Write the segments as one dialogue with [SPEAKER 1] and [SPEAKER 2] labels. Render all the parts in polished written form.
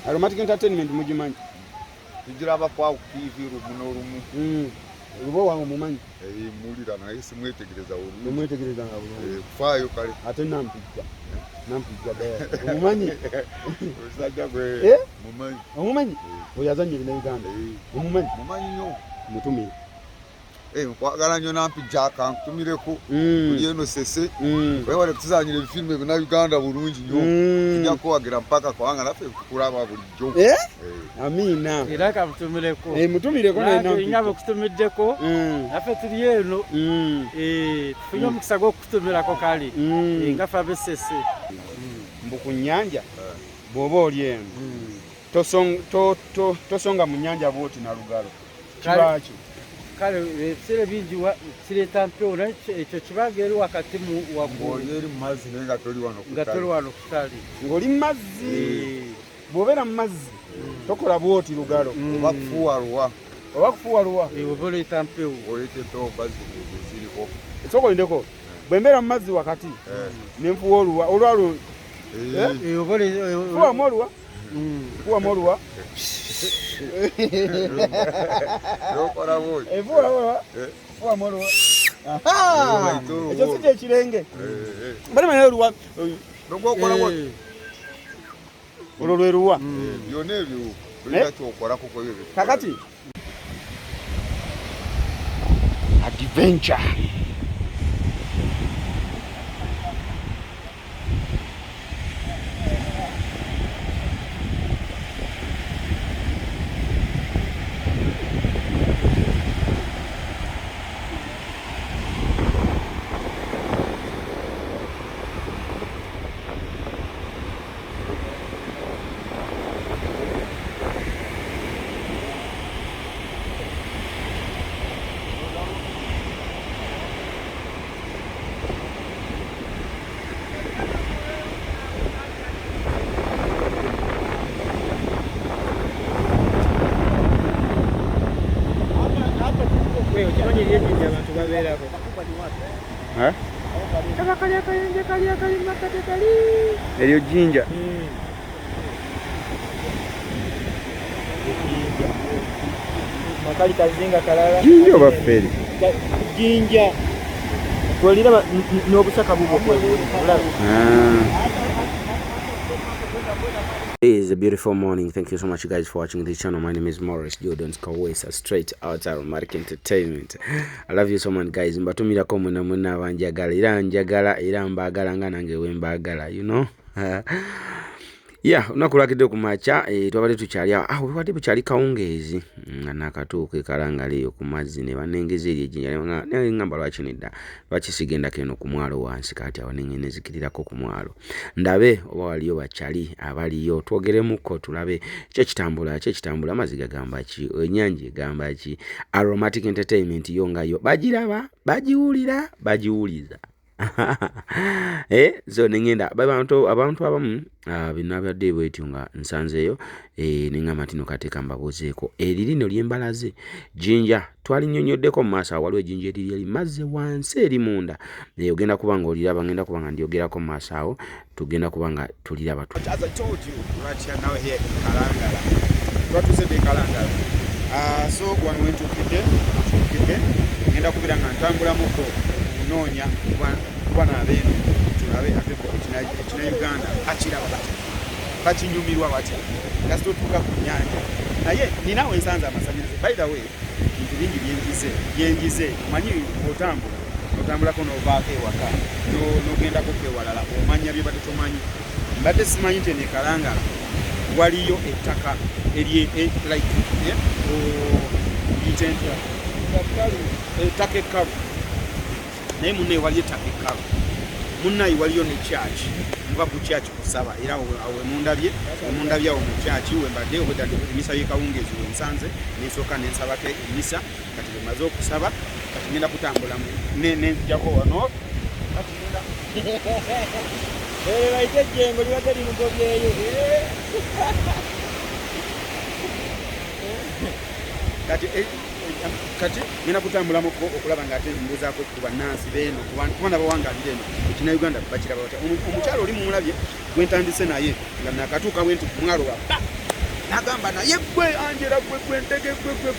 [SPEAKER 1] Aromatic Entertainment mugimanyi.
[SPEAKER 2] Tujiraba kwa TV rubuno rumu.
[SPEAKER 1] Rubo wangu mumanyi.
[SPEAKER 2] Mulira naye simwetegereza olu.
[SPEAKER 1] Mwetegereza ngabo.
[SPEAKER 2] Kufayo kale.
[SPEAKER 1] Ate nampijja. Nampijja baya. Mumanyi.
[SPEAKER 2] Osajja gwe. Mumanyi.
[SPEAKER 1] Mumanyi. Oyazanye bina Uganda. Mumanyi.
[SPEAKER 2] Mumanyi nyo.
[SPEAKER 1] Mutumire.
[SPEAKER 2] Nkwagala nnyo nampijja akantumireko. Kuli eno sese. Wewale kutuzanyira ebifilmu ebina Uganda bulungi nnyo. Tujja kuwagira mpaka kwanga naffe tukulaba bulijjo.
[SPEAKER 1] Amina.
[SPEAKER 3] Era kamutumireko.
[SPEAKER 1] Mutumireko naye nampijja.
[SPEAKER 3] Ngabo kutumiddeko. Naffe tuli eno. Tufunye omukisa gw'okutumirako kali. Ngafa abesese.
[SPEAKER 1] Mbu ku nnyanja bw'oba oli eno. Tosonga mu nnyanja bw'oti na lugalo. Kibaki?
[SPEAKER 3] Kale ebisere bingi kireeta mpewo ekyo kibaga eri wakati mu waggulu.
[SPEAKER 2] Eri mu mazzi naye nga toli wano
[SPEAKER 3] nga toli wano kutali.
[SPEAKER 1] Ng'oli mu mazzi. Bw'obeera mu mazzi tokola bw'oti lugalo.
[SPEAKER 2] Oba kufuuwa luwa.
[SPEAKER 1] Oba kufuuwa luwa.
[SPEAKER 3] Oba oleeta mpewo.
[SPEAKER 2] Oleeta empewo ziriko.
[SPEAKER 1] Esokolindeko. Bwe mbeera mu mazzi wakati ne nfuuwa oluwa. Olwalo. Fuuwamu oluwa. Fuuwamu oluwa.
[SPEAKER 2] Yokola boi.
[SPEAKER 1] Fuuwa molo. Aha. Ekyo si ekirenge. Bali manyo luwa.
[SPEAKER 2] Nokola boi.
[SPEAKER 1] Olwo lwe luwa.
[SPEAKER 2] Byonna ebyo buli kyokolako ko byo.
[SPEAKER 1] Kakati. Adventure. Elio jinja.
[SPEAKER 3] Makali kazinga kalala.
[SPEAKER 1] Jinja baferi.
[SPEAKER 3] Jinja. Kwelira n'obusaka bubwo kwelira.
[SPEAKER 4] It is a beautiful morning. Thank you so much, guys, for watching this channel. My name is Morris Jordan Kawesa, straight out of Aromatic Entertainment. I love you so much, guys. Mbatumira ko muna banjagala era njagala mbagala nga nange wembagala, you know. Yeah, unakulakide kumacha twabale tukyali wabade bukyali kawungezi nga nakatuuke kalanga leyo ku mazzi ne banengeze eri ejinja ne ngamba lwakinidda bakisigenda keno ku mwalo wansi kati awanengene zikirirako ku mwalo ndabe oba waliyo bakyali abaliyo twogeremuko tulabe kye kitambula maziga gamba ki ennyanja gamba ki Aromatic Entertainment yongayo bagiraba bagiwulira bagiwuliza zo nengenda abantu abamu binabyadde bwetyo nga nsanzeyo nengamba tino kateeka mbabuuzeeko eririno lyembalaze jinja twalinyonyoddeko mu maaso waliwo ejinja eriri mazze wansi eri munda ogenda kuba nga oliraba ngenda kuba nga ndyogerako mu maaso awo tugenda kuba nga tuliraba
[SPEAKER 1] As I told you, right here now here in Kalangala. What we said in Kalangala. So one went to Kite, ngenda kubira nga ntambula muko nonya kubana abenu tulabe apepo kina Uganda akiraba bati bakinyumirwa bati kasito tuka ku nyanja naye ninawe nsanza amasanyalaze. By the way bintu bingi byengize manyi otambula kono ovaako ewaka nogenda ko kewalala omanya bye batomanyi mbadde simanyi nti ne Kalangala waliyo ettaka ettaka ekkalu naye munnaye waliyo ettaka ekkalu munnaye waliyo ne church nva ku church kusaba era awe mundabye awo mu church wembadde obwedadde emisa y'ekawungezi wensanze nensooka nensabako emisa kati bwemaze okusaba kati ngenda kutambula nenzijako wano kati ngenda
[SPEAKER 3] baite jengo libadde limugobyeyo
[SPEAKER 1] kati ngenda kutambula muko okulaba nga ate mbuzaako ku bannansi beno kubana bawangalira eno ekina Uganda bakiraba bati omukyalo oli mumulabye gwentandise naye nga nakatuuka bwe nti ku mwalo wa nagamba naye gwe Angela gwe ntege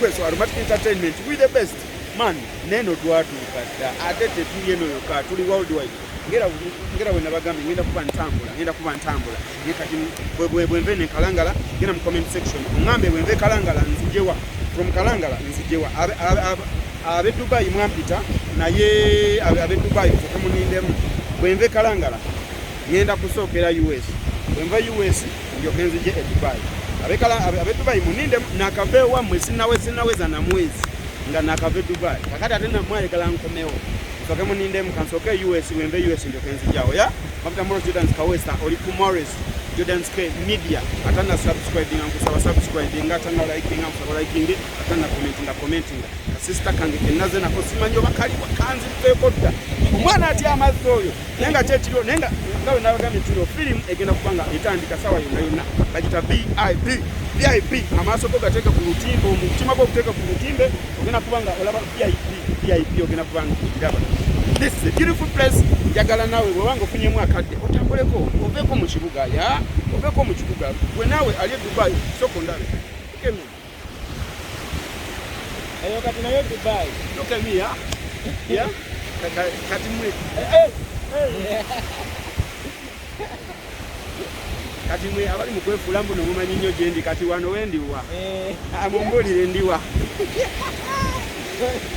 [SPEAKER 1] gwe so Aromatic Entertainment we the best man neno twatuuka dda ate tetuli eno yokka tuli worldwide ngera we nabagambe ngenda kuba ntambula ngekati bwenve ne Kalangala ngena mu comment section ngambe bwenve Kalangala nzijewa from Kalangala nzijewa abe Dubai mwampita naye abe Dubai tukamunindemu bwenve Kalangala ngenda kusookera US bwenva US ndio kenzije e Dubai abe Dubai muninde nakavewa mwezi naweza na mwezi nga nakave Dubai kakati atena mwaye kala nkomewo soke muninde mkansoke US wembe US ndio kenzijao ya Mafuta Morris Jordan's Kawesa oli ku Morris Jordan's K Media atana subscribing angu subscribing atana liking atana commenting sister kange kenaze na kosimanyo bakali wakanzi pekoda umwana ati amazoyo nenga tetiro nenga ngawe nabagambe tiro film egenda kubanga itandika sawa yona bagita VIP amasoko gateka ku lutimbo umutima gwo kuteka ku lutimbe ogenda kubanga olaba VIP ogenda kubanga kujaba. This is a beautiful place jagala nawe wewango funye mwakadde otambuleko oveko mu kibuga ya oveko mu kibuga we nawe ali Dubai soko ndale kemi
[SPEAKER 3] ayo kati nayo Dubai
[SPEAKER 1] kemi ya kati mwe kati mwe abali mukwefula mbuno mumanyi nnyo gyendi kati wano wendiwa mumbulire ndiwa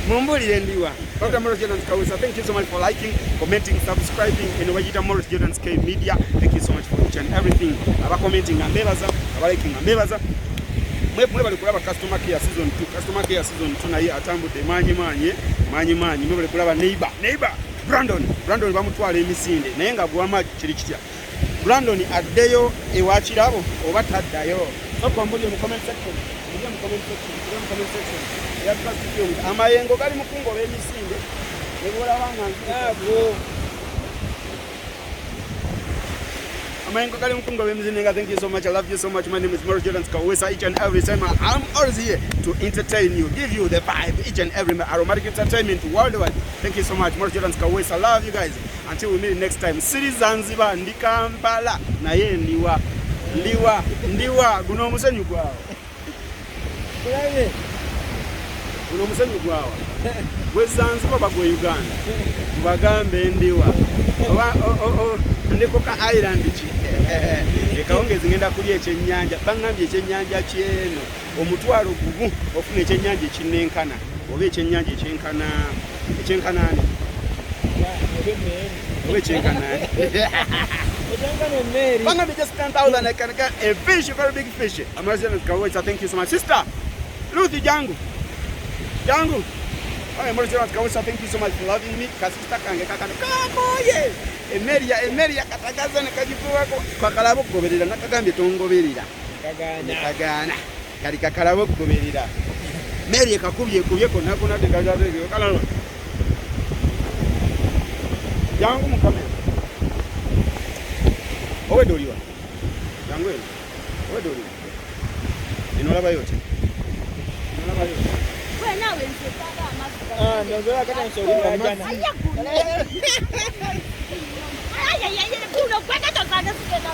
[SPEAKER 1] mumbulire ndiwa Dr. Morris Jordan's Kawesa. Thank you so much for liking, commenting, subscribing in Wajita Morris Jordan's K Media. Thank you so much for each and everything. Aba commenting ambebaza, aba liking ambebaza. Mwe bali kulaba customer care season 2 na ye atambude manyi mwe bali kulaba neighbor Brandon bamutwala emisinde naye nga gwama kiri kitya Brandon addeyo ewakirabo oba taddayo okwambulye mu comment section ya plastic amayengo gali mukungo bemisinde ebola banga nabo amayengo gali mukungo bemisinde. Thank you so much, I love you so much. My name is Morris Jordan's Kawesa. Each and every time I'm always here to entertain you, give you the vibe, each and every Aromatic Entertainment worldwide. Thank you so much, Morris Jordan's Kawesa. I love you guys. Until we meet next time. Siri Zanzibar ndi Kampala naye ndiwa guno musenyu gwawo guno musenyu gwawo gwe Zanzibar bagwe Uganda bagambe ndiwa ndiko ka island ki ekawongezi ngenda kuli ekyennyanja bangambye ekyennyanja kyeno omutwalo gugu ofuna ekyennyanja ekinenkana oba ekyennyanja ekyenkanani bangambye just 10,000 I can get a fish, a very big fish. Amazon Kawesa. Thank you so much, sister Ruthie Jangu. Morris Kawesa, thank you so much for loving me. Kasista kange kakane kakoye emeria katagaza ne kajifuwako kakalabo kugoberera nakagambye tongoberera kagana kali kakalabo kugoberera Mary kakubye ko nako nade kajaze kalalo Jangu mukamera owedoliwa Jangu owedoliwa inolaba yote
[SPEAKER 5] nawe nsetaka amasuka
[SPEAKER 3] ndio kata nshauri jana
[SPEAKER 5] kuno kwenda tozana sikena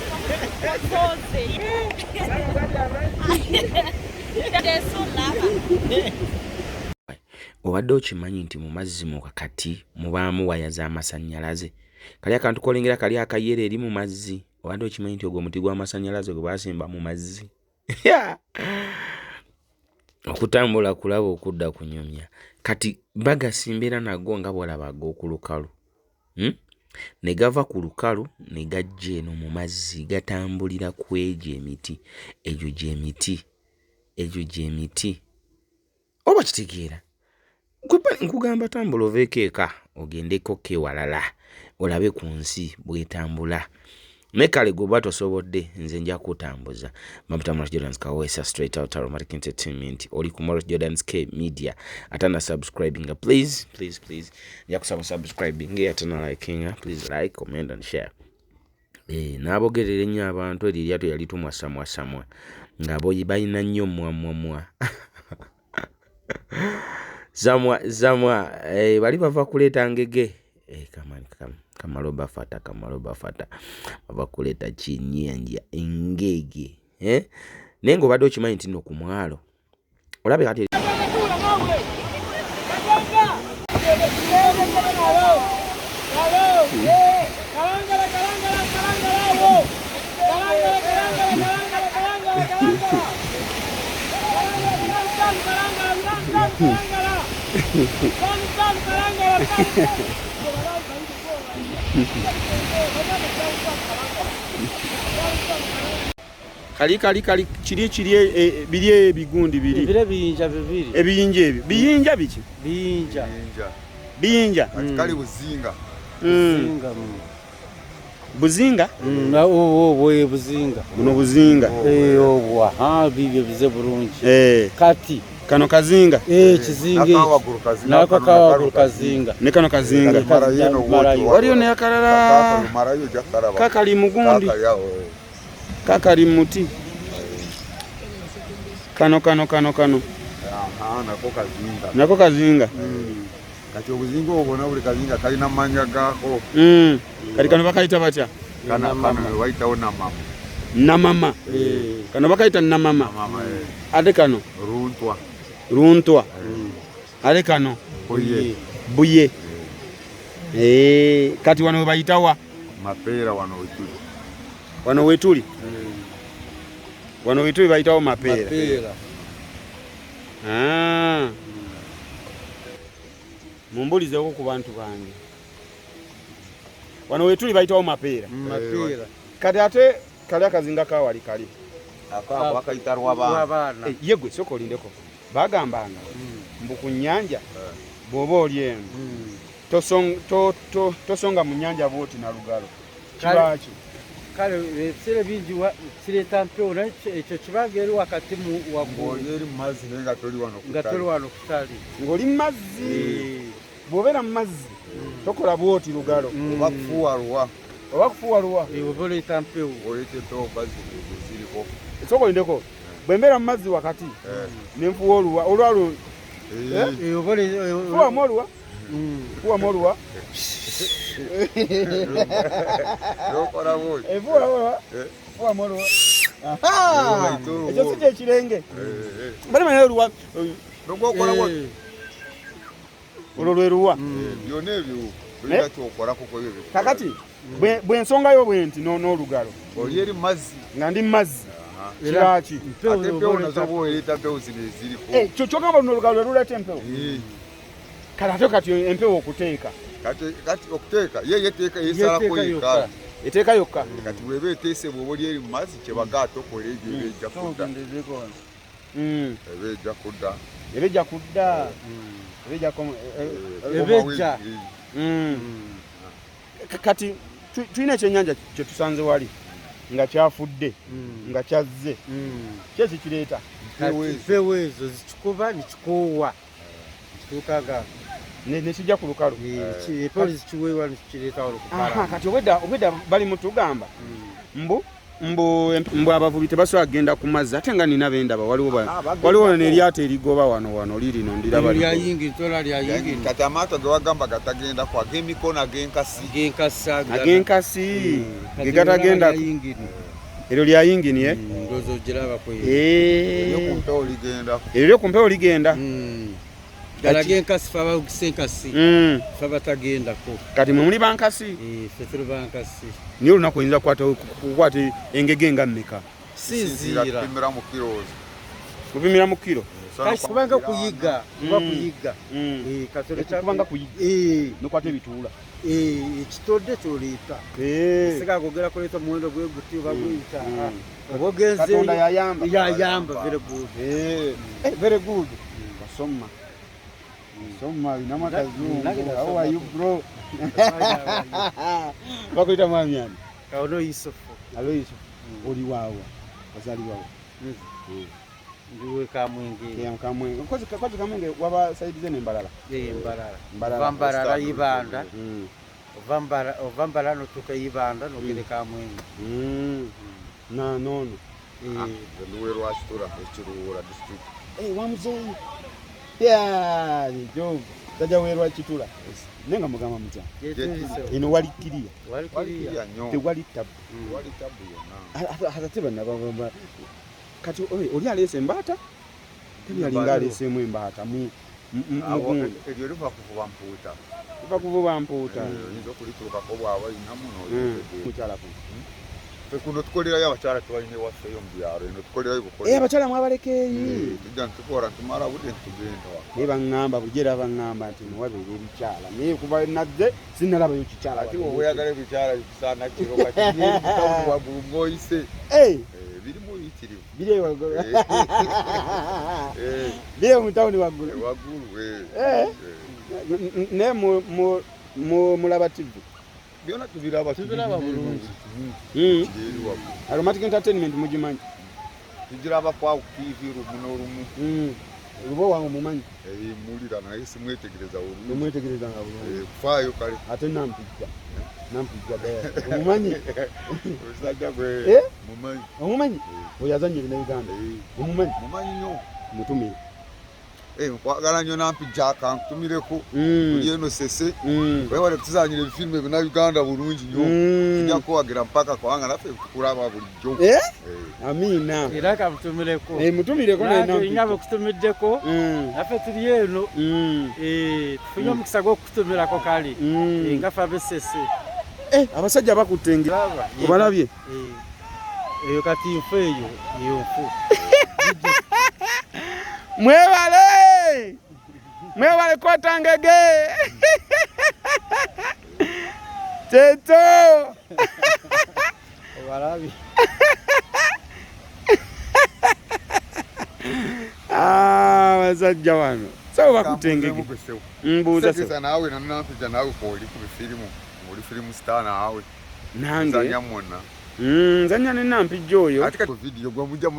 [SPEAKER 5] kwa
[SPEAKER 4] obadde okimanyi nti mu mazzi mu kakati mubaamu waya z'amasannyalaze kali akantu kolengera kali akayera eri mu mazzi obadde okimanyi nti ogwo muti gw'amasannyalaze gwe baasimba mu mazzi okutambula kulaba okudda kunyumya kati bagasimbira nago nga bwolaba ag'okulukalu ne gava ku lukalu ne gajja eno mu mazzi gatambulira ku egyo emiti egyo gy'emiti oba kitegeera nkugamba tambula oveeko eka ogendeko kewalala olabe ku nsi bwetambula ne kale gwe tosobodde nze nja kutambuza Mafuta Morris Jordan's Kawesa straight out Aromatic Entertainment oli ku Morris Jordan's K Media atana subscribing please nja kusaba subscribing atana liking please like comment and share nabogerere nnyo abantu eri lyato yali tumwasamwa nga boyi balina nnyo mwamwa zamwa bali bava kuleeta ngege Kamaloba fata bava kuleeta kinyenja engege naye ng'obadde okimanyi nti nno ku mwalo olabe kati kali kiri biri ebigundi biri
[SPEAKER 3] ebire biyinja bibiri
[SPEAKER 4] ebiyinja ebyo biyinja biki biyinja
[SPEAKER 2] kali buzinga
[SPEAKER 4] buzinga
[SPEAKER 3] obwo buzinga
[SPEAKER 4] buno buzinga
[SPEAKER 3] obwo bibyo bize bulungi kati
[SPEAKER 4] kano kazinga
[SPEAKER 3] kizinga nako kawagulu kazinga
[SPEAKER 4] ne kano kazinga waliyo ne akalala kakali mugundi kakali muti kano nako kazinga
[SPEAKER 2] kati obuzinga obona buli kazinga kalina manya gako
[SPEAKER 4] kati kano bakayita batya
[SPEAKER 2] kana waitawo
[SPEAKER 4] namama kano bakayita namama ate kano runtwa ate kano buye kati wano bayitawa
[SPEAKER 2] mapeera
[SPEAKER 4] wano wetuli bayitawo mapeera mumbulizeko ku bantu bange wano wetuli bayitawo mapeera kati ate kali akazinga kawali kali
[SPEAKER 2] akayita lw'abaana
[SPEAKER 4] yegwe soko olindeko bagambanga mbu ku nnyanja bw'oba oli eno tosonga mu nnyanja bwoti na lugalo kibaki
[SPEAKER 3] kale ebisere bingi kireeta mpewo naye ekyo kibanga eri wakati
[SPEAKER 2] eri mu mazzi naye nga toli
[SPEAKER 3] wano kutali
[SPEAKER 4] ng'oli mu mazzi bw'obeera mu mazzi tokola bwoti lugalo
[SPEAKER 2] oba kufuuwa
[SPEAKER 4] luwa
[SPEAKER 3] oba oleeta mpewo
[SPEAKER 2] oleeteddewo bazzi ziriko
[SPEAKER 4] soko olindeko bwe mbeera mu mazzi wakati nenfuwa oluwa olwalo fuwamu oluwa fuwamu oluwa ekyo si kyekirenge balimanya oluwa olwo lwe luwa
[SPEAKER 2] byonna ebyo olina kyokolako
[SPEAKER 4] kakati bwe nsongayo bwe nti n'olugalo
[SPEAKER 2] oli eri mu mazzi
[SPEAKER 4] nga ndi mu mazzi kiraki
[SPEAKER 2] ate empewo nazo bwoleeta mpewo zino eziriko
[SPEAKER 4] kyogamba luno olugalo lwe luleeta empewo kale ate kati empewo okuteeka
[SPEAKER 2] kati okuteeka ye yeteeka yesalako yekka
[SPEAKER 4] eteeka yokka
[SPEAKER 2] kati bweba eteese bwoba oli eri mu mazzi kyebaga tokola ebyo
[SPEAKER 4] ebejja kudda kati tulina ekyennyanja kyetusanze wali nga kyafudde nga kyazze kyeki kireeta
[SPEAKER 3] mpewo ezo zikikuba nikikoowa kituukaga
[SPEAKER 4] nekijja ku lukalu
[SPEAKER 3] empewo zikiweewa nikikireetawo olukupala
[SPEAKER 4] kati obwedda bali mutugamba mbu abavubi tebasobola kugenda ku mazzi ate nga nina bendaba waliwo n'eryato erigoba wano lirino ndiraba
[SPEAKER 3] lyayingini
[SPEAKER 2] kati amaato ge wagamba gatagendako ag'emikono ag'enkasi
[SPEAKER 4] ge gatagendako eryo lya yingini
[SPEAKER 3] ndowooza ogirabako
[SPEAKER 4] eryo ku mpewo ligenda
[SPEAKER 3] galaga enkasi fe abawugisa enkasi fe batagendako
[SPEAKER 4] kati mwe muli bankasi
[SPEAKER 3] fe tuli bankasi
[SPEAKER 4] niye olunaku oyinza kukwata engege nga mmeka
[SPEAKER 3] sinziira
[SPEAKER 4] kupimira mu kiro
[SPEAKER 3] kubanga kuyiga
[SPEAKER 4] kubanga kuyiga nokwata ebituula
[SPEAKER 3] ekitodde kyoleeta siga agogera kuleeta muwendo gwe guti oba guyita oba ogenze yayamba
[SPEAKER 4] very good basoma inamatazumu how are you bro bakuyita mwami ani
[SPEAKER 3] ono Yusufu
[SPEAKER 4] oli waawa wazali waawa
[SPEAKER 3] ndiwe Kamwenge
[SPEAKER 4] kozi Kamwenge waba saidize nembalala
[SPEAKER 3] Mbalala Ibanda ova Mbalala notuuka Ibanda nogere Kamwenge
[SPEAKER 4] nono
[SPEAKER 2] luwe lwa Kitura ekiruwula district
[SPEAKER 4] wamuzeeyi yani jo tajja weerwa Kitula nenga mugamba mutya ino walikiriya
[SPEAKER 2] nnyo
[SPEAKER 4] tewali tabu
[SPEAKER 2] yonna
[SPEAKER 4] ate bana
[SPEAKER 1] kati oli alese embata teyalinga alesemu embata mu
[SPEAKER 2] eryo liva kuvuba mpuuta
[SPEAKER 1] kuva kuvuba mpuuta
[SPEAKER 2] oyinza okulikulukako bwaba ina muno
[SPEAKER 1] mukyala
[SPEAKER 2] kuno tukolerayo abakyala tubalina ewafeeyo mu byalo eno tukolerayo bukolera
[SPEAKER 1] abakyala mwabalekeeyi
[SPEAKER 2] tujja ntukora ntumala budde ntugenda
[SPEAKER 1] naye baŋŋamba bujera baŋŋamba nti newabeera ebikyala naye kuba nazze sinalabayo kikyala
[SPEAKER 2] ate oba oyagala ebikyala bikusaana kiro kati waggulu ng'oyise birimu biyitirivu
[SPEAKER 1] biri waggulu biri mu tawuni waggulu naye mulaba tivi
[SPEAKER 2] byonna tubiraba
[SPEAKER 3] bulungi
[SPEAKER 1] aromatic entertainment mugimanyi
[SPEAKER 2] tugiraba kwa TV rumu n'olumu
[SPEAKER 1] lubo wange mumanyi
[SPEAKER 2] mulira naye simwetegereza olumu
[SPEAKER 1] mwetegereza nga bulungi
[SPEAKER 2] kufaayo kale
[SPEAKER 1] ate nampijja omumanyi
[SPEAKER 2] omusajja gwe
[SPEAKER 1] omumanyi oyo azannyira ne Uganda
[SPEAKER 2] mumanyi nnyo
[SPEAKER 1] mutumire
[SPEAKER 2] nkwagala nnyo nampijja akantumireko kuli eno sese wewale kutuzanyira ebifirimu ebina Uganda bulungi nnyo tujja kuwagira mpaka kwanga naffe tukulaba bulijjo
[SPEAKER 1] amiina
[SPEAKER 3] era kamutumireko
[SPEAKER 1] mutumireko
[SPEAKER 3] nga bekutumiddeko naffe tuli eno tufunye omukisa gw'okutumirako kale nga ffe abesese
[SPEAKER 1] abasajja bakutte obalabye
[SPEAKER 3] eyo kati nfu eyo yonfu
[SPEAKER 1] mwewale kwatangege teto
[SPEAKER 3] obalabi
[SPEAKER 1] basajja wano so bakutengege mbuuza
[SPEAKER 2] sesa naawe nampijja naawe kwoli ku bifirimu oli firimu star naawe
[SPEAKER 1] nange
[SPEAKER 2] zanya mwonna
[SPEAKER 1] nzanya ne nampijja oyo
[SPEAKER 2] ate kati video gwe mujja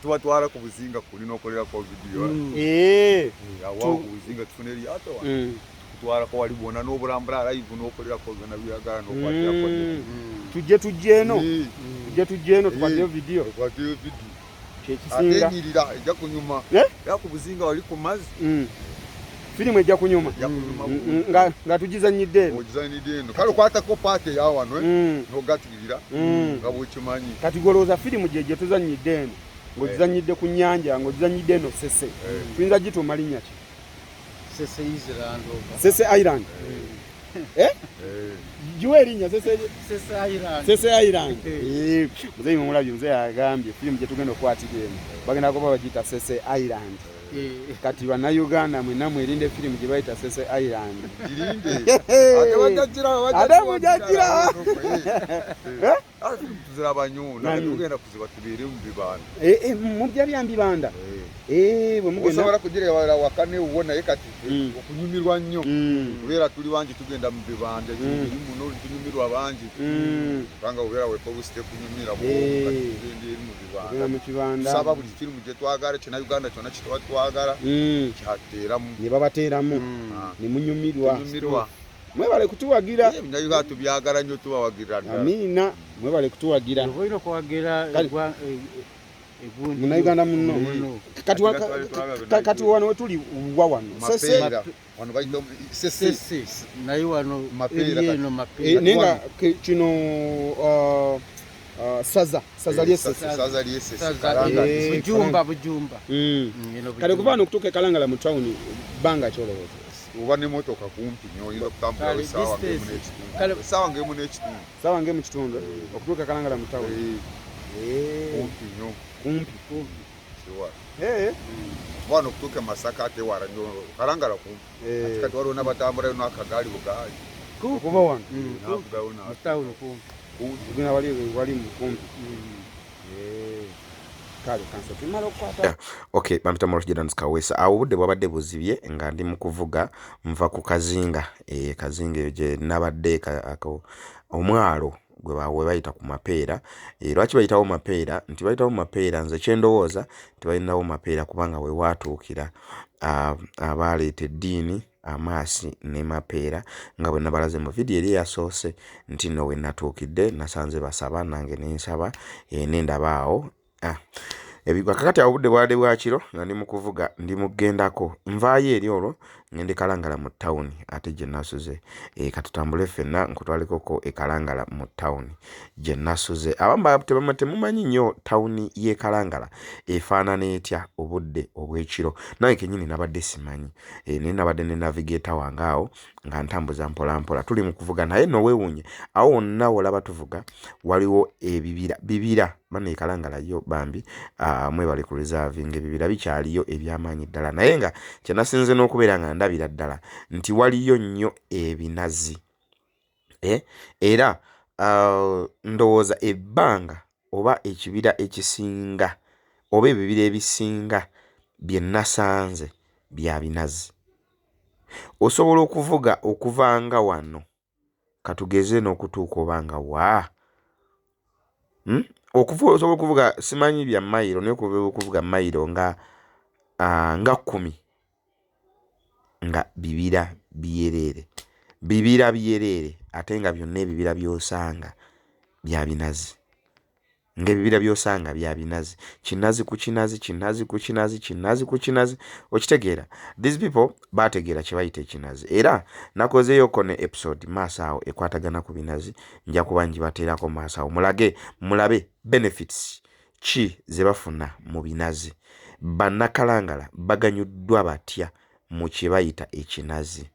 [SPEAKER 2] tubatwala ku buzinga kulina okolerako video awa ku buzinga tufune eryato tutwalako wali bwona n'obulambula live n'okolerako byonna byagala n'okwatirako
[SPEAKER 1] tujje eno tukwateyo video kyekisinga
[SPEAKER 2] ate enyirira ejja kunyuma era ku buzinga wali ku mazzi
[SPEAKER 1] firimu ejja kunyuma nga tugizanyidde
[SPEAKER 2] eno kale okwatako paati eyawano n'ogatirira nga bwekimanyi
[SPEAKER 1] kati golowooza firimu gye tuzanyidde eno ng'ogizanyidde ku nnyanja ng'ogizanyidde eno sese tuyinza gituuma linnya ki sese island giwa erinnya sese island muzeyi mumulabye muzeyi agambye firimu gye tugenda okukwatira eno bagenda kuba bagiyita sese island kati bannayuganda mwenna mwerinde firimu gye bayita sese island ate mujagira
[SPEAKER 2] tuziraba nnyo naye tugenda kuziba tubeere mu bibanda
[SPEAKER 1] mujja bya mbibanda
[SPEAKER 2] osobola kugireebala waka newuwo naye kati okunyumirwa nnyo kubeera tuli bangi tugenda mu bibanda muno tunyumirwa bangi kubanga obeera weka obusite kunyumira tugenda eri mu bibanda tusaba buli firimu gye twagala kyena Uganda kyonna kitwa twagala kyateeramu
[SPEAKER 1] ne babateeramu ne munyumirwa mwebale kutuwagira
[SPEAKER 2] ebinayiga tubyagala nnyo tubawagira
[SPEAKER 1] amiina mwebale kutuwagira
[SPEAKER 3] olina okuwagira
[SPEAKER 1] munauganda muno kati wano wetuli wa wano
[SPEAKER 3] sese naye wano eno
[SPEAKER 1] naye nga kino saza
[SPEAKER 3] bujumba
[SPEAKER 1] kale kuva wano okutuuka e Kalangala mu tawuni bbanga kyolowooza
[SPEAKER 2] oba n'emmotoka kumpi nnyo oyinza okutambula essaawa ng'emu
[SPEAKER 1] kitundu okutuuka e Kalangala mu tawuni
[SPEAKER 2] kumpi nnyo
[SPEAKER 1] wano
[SPEAKER 2] okutuuka e Masaka ate wala nnyo Kalangala kumpi kati waliwo n'abatambulayo n'akagaali bugaali
[SPEAKER 1] okuva wano
[SPEAKER 3] mutawuni kumpi
[SPEAKER 1] tugenda wali mu kumpi kale kanso tumala okukwata
[SPEAKER 4] okay bampita Morris Kawesa awo budde bwabadde buzibye nga ndi mu kuvuga nva ku kazinga kazinga gye nabadde omwalo gwe bayita ku mapeera lwaki bayitawo mapeera nti bayitawo mapeera nze kyendowooza tibalinawo mapeera kubanga we watuukira abaleeta eddiini Amaasi ne mapeera nga bwe nabalaze mu vidiyo eri yasoose nti nno we natuukidde nasanze basaba nange nensaba nendaba awo ebigwa kakati obudde bwadde bwakiro nga ndi mu kuvuga ndi mugendako nvaayo eri olwo ngende Kalangala mu town ate gye nasuze katutambule ffenna nkutwalikoko Kalangala mu town gye nasuze abamba temumanyi nnyo town ye Kalangala efaanana etya obudde obw'ekiro naye kenyini nabadde simanyi naye nabadde ne navigator wange awo nga ntambuza mpola tuli mu kuvuga naye no weewuunye awo wonna olaba tuvuga waliwo bibira bane Kalangala yo bambi mwebali ku reserving ebibira bikyaliyo ebyamaanyi ddala naye nga kye nasinze n'okubeera nga ndabira ddala nti waliyo nnyo ebinazi era ndowooza ebbanga oba ekibira ekisinga oba ebibira ebisinga bye nasanze bya binazi. Osobola okuvuga okuvanga wano katugeze n'okutuuka obanga wa osobola okuvuga simanyi bya mayiro naye okuvuga mayiro nga 10 nga bibira biyerere ate nga byonna ebibira byosanga bya binazi ng'ebibira byosanga bya binazi kinazi ku kinazi okitegeera. These people bategeera kye bayita ekinazi era nakozeeyoko ne episode maaso awo ekwatagana ku binazi nja kuba njibateerako maaso awo mulabe benefits ki ze bafuna mu binazi. Bannakalangala baganyuddwa batya mu kye bayita ekinazi.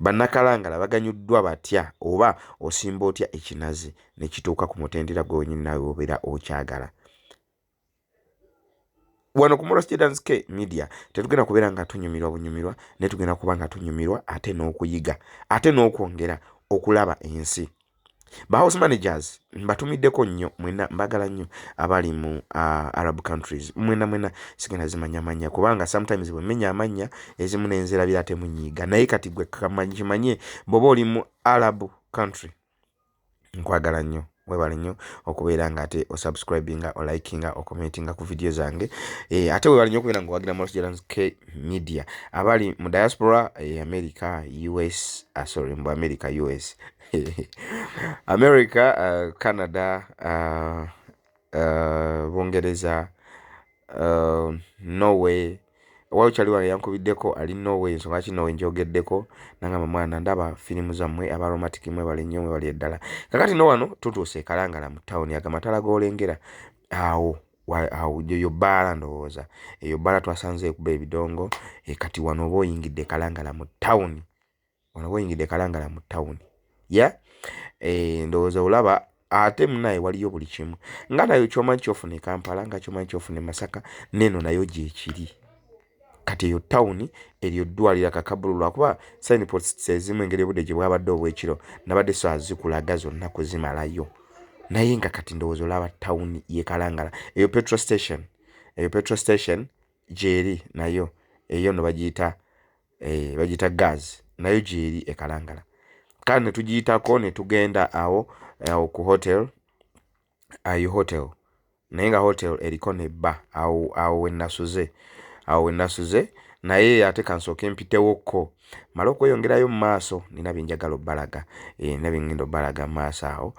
[SPEAKER 4] Bannakalangala baganyuddwa batya oba osimba otya ekinazi ne kituuka ku mutendera gwennyini nawe obeera okyagala. Wano ku Morris Jordan's K Media tetugenda kubeera nga tunyumirwa ne tugenda kuba nga tunyumirwa ate n'okuyiga ate n'okwongera okulaba ensi. Ba house managers mbatumiddeko nnyo mwena mbagala nnyo abali mu Arab countries mwena sigenda zimanya kubanga sometimes bwe menya amanya ezimu n'enzera birate munyiga naye kati gwe kamanye boba oli mu Arab country nkwagala nnyo webale nnyo okubeera nga ate osubscribinga olikinga okomentinga ku video zange ate webale nnyo okubeera nga wagira Morris Jordan's K Media abali mu diaspora America US America, Canada, Bungereza, Norway. Waliwo yankubiddeko ali Norway nsonga ki Norway njogeddeko nangamba mwana ndaba filimu zammwe aba romantic mwe bali nnyo mwe bali eddala. Kakati no wano tutuuse Kalangala mu town agamatala golengera awo yo bala ndowooza eyo bala twasanze ekuba ebidongo kati wano oba oyingidde Kalangala mu town ndowooza olaba ate munaye waliyo buli kimu nga nayo kyomanyi kyofuna e Kampala nga kyomanyi kyofuna e Masaka neno nayo gyekiri kati eyo town eryo ddwalira kakabulu lwakuba signposts ezimu engeri obudde gye bwabadde obw'ekiro nabadde so azikulaga zonna kuzimalayo naye nga kati ndowooza olaba town ye Kalangala eyo petrol station gyeri nayo eyo no bagiyita gas nayo gyeri e Kalangala kandi ne tugiyitako ne tugenda awo ku hotel naye nga hotel eriko ne bba awo wenasuze naye ate kansooke mpitewokko mala okweyongerayo mu maaso nina byenjagala obbalaga nabingenda obbalaga mu maaso awo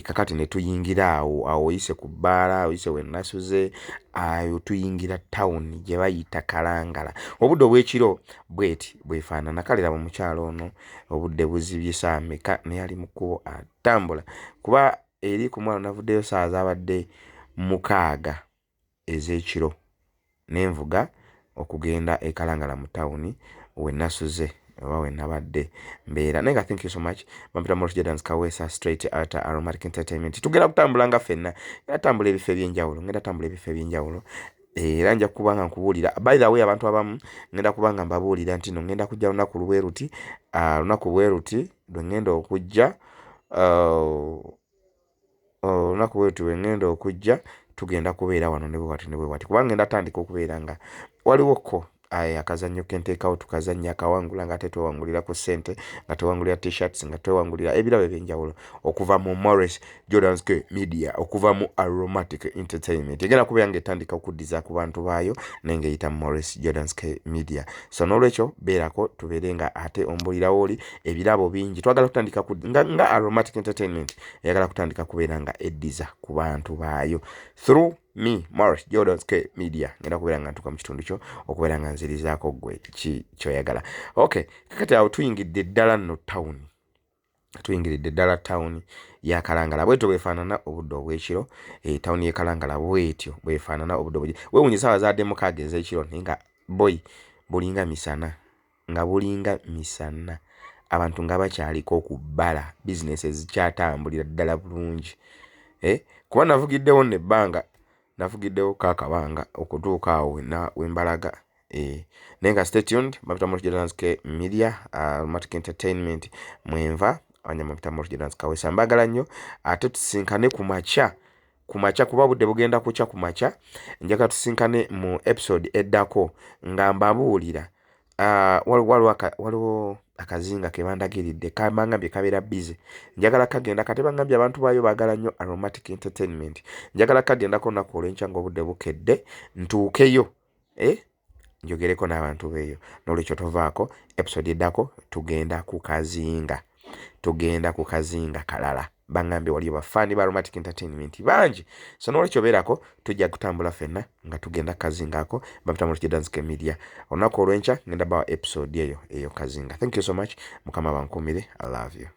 [SPEAKER 4] kakati ne tuyingira awo oyise ku bbaala oyise wenasuze ayo tuyingira town gye bayita Kalangala obudde obw'ekiro bweti bwefaanana kalera mu mukyalo ono obudde buzibye saameka naye ali mu kkubo atambula kuba eri ku mwana navuddeyo saa zabadde 6 ez'ekiro n'envuga okugenda e Kalangala mu town wenasuze oba wenabadde mbeera naye thank you so much bampita Morris Jordan's Kawesa straight at Aromatic Entertainment tugenda kutambula nga ffenna ngenda tambula ebifo ebyenjawulo era nja kuba nga nkubuulira by the way abantu abamu ngenda kuba nga mbabuulira nti no ngenda kujja lunaku bwe ruti lwe ngenda okujja tugenda kubeera wano ne bwe wati kubanga ngenda tandika okubeera nga waliwoko akazannyo kenteekawo tukazannya akawangula nga ate twewangulira ku ssente nga twewangulira t-shirts nga twewangulira ebirabo ebyenjawulo okuva mu Morris Jordan's K Media okuva mu Aromatic Entertainment egenda kubeera nga etandika okuddiza ku bantu baayo naye ng'eyita Morris Jordan's K Media so n'olwekyo beerako tubeere nga ate ombulirawo oli ebirabo bingi twagala kutandika nga Aromatic Entertainment eyagala kutandika kubeera nga eddiza ku bantu baayo through me Morris Jordan's Media ngenda kubeera nga ntuka mu kitundu kyo okubeera nga nzirizaako gwe kyoyagala. Okay, kakati awo tuyingidde ddala nno town ya Kalangala bwetyo bwefaanana obudde obw'ekiro. Town ye Kalangala bwetyo bwefaanana obudde obw'ekiro. Weewuunye ssaawa za demokaaga ez'ekiro naye nga boy bulinga misana abantu nga bakyaliko okubbala bizinesi ezikyatambulira ddala bulungi. Kuba navugiddewo nebbanga navugiddewo kaakabanga okutuuka awo wembalaga. Naye nga stay tuned mapita Morris Jordan's Media Romantic Entertainment mwenva abanyamapita Morris Jordan's Kawesa mbagala nnyo. Ate tusinkane kumakya kuba budde bugenda kucha kumakya. Njagala tusinkane mu episode eddako nga mbabuulira waliwo akazinga ke bandagiridde kamangambye kabeera busy. Njagala kagenda kate bangambye abantu baayo baagala nnyo Aromatic Entertainment. Njagala kagendako olunaku olw'enkya ng'obudde bukedde ntuukeyo njogereko n'abantu beeyo. N'olwekyo tovaako episode eddako tugenda ku kazinga kalala. Bangambye waliyo bafaani ba Aromatic Entertainment bangi. So n'olwekyo beerako tujja kutambula ffenna nga tugenda kazingaako bapita Morris Jordan's Media. Olunaku olw'enkya ngenda bawa episode eyo kazinga. Thank you so much. Mukama bankumire. I love you.